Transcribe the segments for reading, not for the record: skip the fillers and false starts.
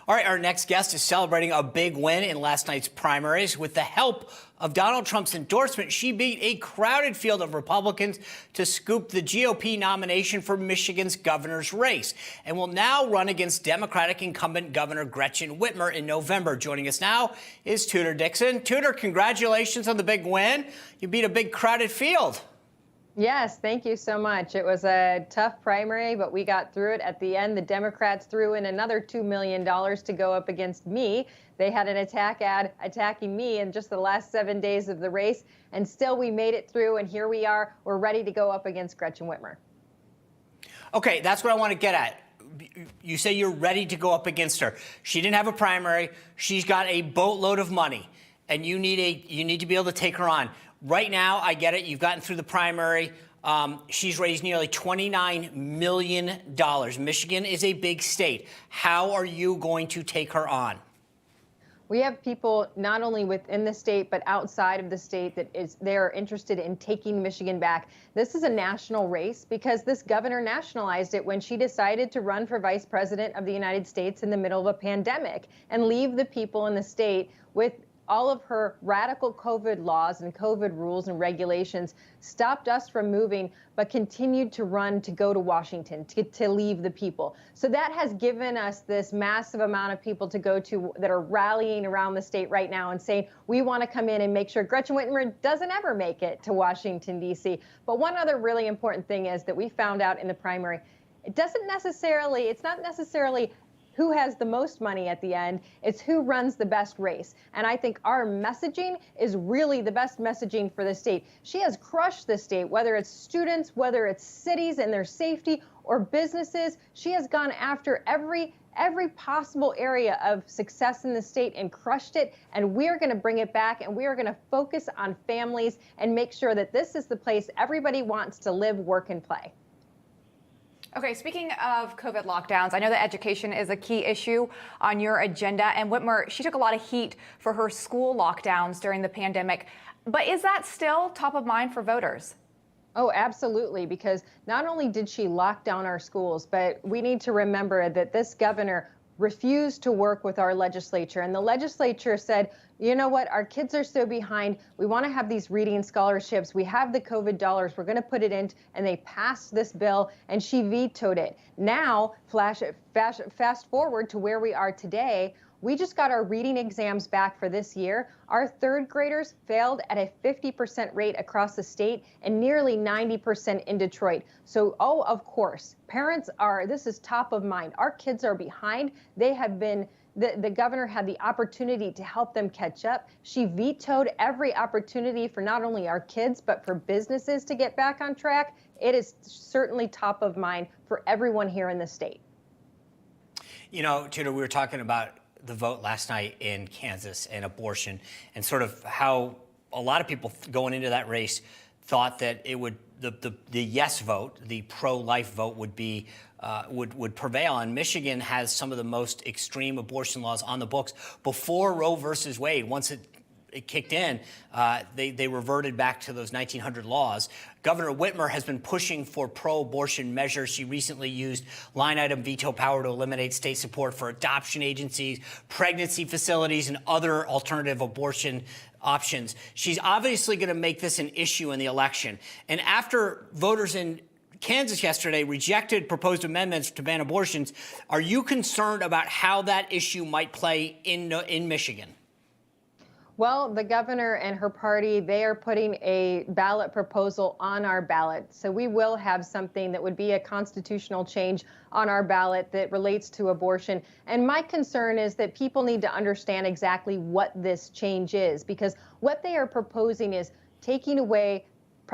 All right, our next guest is celebrating a big win in last night's primaries. With the help of Donald Trump's endorsement, she beat a crowded field of Republicans to scoop the GOP nomination for Michigan's governor's race and will now run against Democratic incumbent Governor Gretchen Whitmer in November. Joining us now is Tudor Dixon. Tudor, congratulations on the big win. You beat a big crowded field. Yes, thank you so much. It was a tough primary, but we got through it. At the end, the Democrats threw in another $2 million to go up against me. They had an attack ad attacking me in just the last 7 days of the race, and still we made it through, and here we are. We're ready to go up against Gretchen Whitmer. Okay, that's what I want to get at. You say you're ready to go up against her. She didn't have a primary. She's got a boatload of money, and you need to be able to take her on. Right now, I get it. You've gotten through the primary. She's raised nearly $29 million. Michigan is a big state. How are you going to take her on? We have people not only within the state, but outside of the state they're interested in taking Michigan back. This is a national race because this governor nationalized it when she decided to run for vice president of the United States in the middle of a pandemic and leave the people in the state with all of her radical COVID laws and COVID rules and regulations, stopped us from moving, but continued to run to go to Washington, to leave the people. So that has given us this massive amount of people to go to that are rallying around the state right now and saying, we want to come in and make sure Gretchen Whitmer doesn't ever make it to Washington, D.C. But one other really important thing is that we found out in the primary, it's not necessarily who has the most money at the end, it's who runs the best race. And I think our messaging is really the best messaging for the state. She has crushed the state, whether it's students, whether it's cities and their safety, or businesses. She has gone after every possible area of success in the state and crushed it. And we're going to bring it back, and we are going to focus on families and make sure that this is the place everybody wants to live, work, and play. Okay, speaking of COVID lockdowns, I know that education is a key issue on your agenda. And Whitmer, she took a lot of heat for her school lockdowns during the pandemic. But is that still top of mind for voters? Oh, absolutely, because not only did she lock down our schools, but we need to remember that this governor refused to work with our legislature. And the legislature said, you know what, our kids are so behind. We want to have these reading scholarships. We have the COVID dollars. We're going to put it in. And they passed this bill, and she vetoed it. Now, fast forward to where we are today. We just got our reading exams back for this year. Our third graders failed at a 50% rate across the state and nearly 90% in Detroit. So, of course, this is top of mind. Our kids are behind. They have been, the governor had the opportunity to help them catch up. She vetoed every opportunity for not only our kids, but for businesses to get back on track. It is certainly top of mind for everyone here in the state. You know, Tudor, we were talking about the vote last night in Kansas and abortion, and sort of how a lot of people going into that race thought that it would the yes vote, the pro-life vote, would prevail. And Michigan has some of the most extreme abortion laws on the books. Before Roe versus Wade, once it kicked in, they reverted back to those 1900 laws. Governor Whitmer has been pushing for pro-abortion measures. She recently used line-item veto power to eliminate state support for adoption agencies, pregnancy facilities, and other alternative abortion options. She's obviously going to make this an issue in the election. And after voters in Kansas yesterday rejected proposed amendments to ban abortions, are you concerned about how that issue might play in Michigan? Well, the governor and her party, they are putting a ballot proposal on our ballot. So we will have something that would be a constitutional change on our ballot that relates to abortion. And my concern is that people need to understand exactly what this change is, because what they are proposing is taking away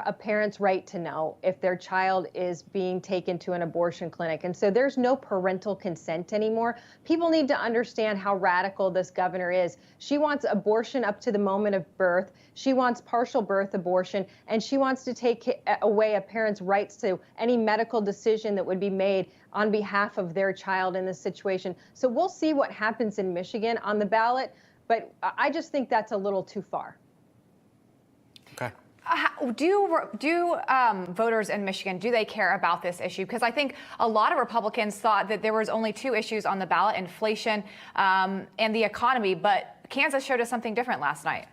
a parent's right to know if their child is being taken to an abortion clinic. And so there's no parental consent anymore. People need to understand how radical this governor is. She wants abortion up to the moment of birth. She wants partial birth abortion, and she wants to take away a parent's rights to any medical decision that would be made on behalf of their child in this situation. So we'll see what happens in Michigan on the ballot, but I just think that's a little too far. Okay. Do voters in Michigan, do they care about this issue? Because I think a lot of Republicans thought that there was only two issues on the ballot, inflation and the economy, but Kansas showed us something different last night.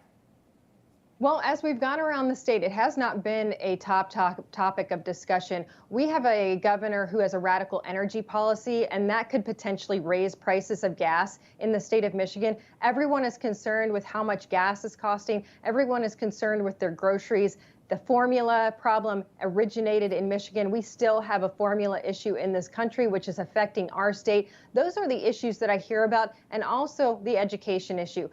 Well, as we've gone around the state, it has not been a top topic of discussion. We have a governor who has a radical energy policy, and that could potentially raise prices of gas in the state of Michigan. Everyone is concerned with how much gas is costing. Everyone is concerned with their groceries. The formula problem originated in Michigan. We still have a formula issue in this country, which is affecting our state. Those are the issues that I hear about, and also the education issue.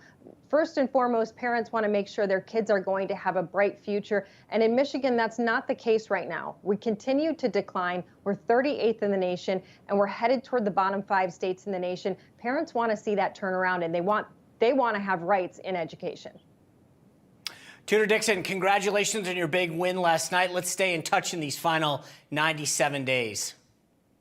First and foremost, parents want to make sure their kids are going to have a bright future. And in Michigan, that's not the case right now. We continue to decline. We're 38th in the nation, and we're headed toward the bottom 5 states in the nation. Parents want to see that turn around, and they want to have rights in education. Tudor Dixon, congratulations on your big win last night. Let's stay in touch in these final 97 days.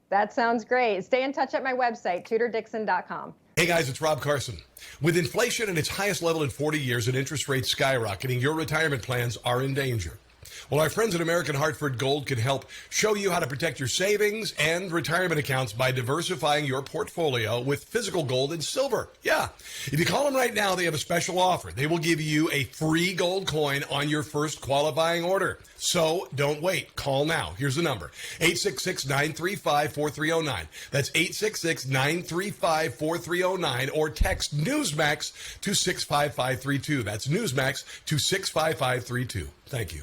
That sounds great. Stay in touch at my website, tudordixon.com. Hey guys, it's Rob Carson. With inflation at its highest level in 40 years and interest rates skyrocketing, your retirement plans are in danger. Well, our friends at American Hartford Gold can help show you how to protect your savings and retirement accounts by diversifying your portfolio with physical gold and silver. Yeah. If you call them right now, they have a special offer. They will give you a free gold coin on your first qualifying order. So don't wait. Call now. Here's the number. 866-935-4309. That's 866-935-4309, or text Newsmax to 65532. That's Newsmax to 65532. Thank you.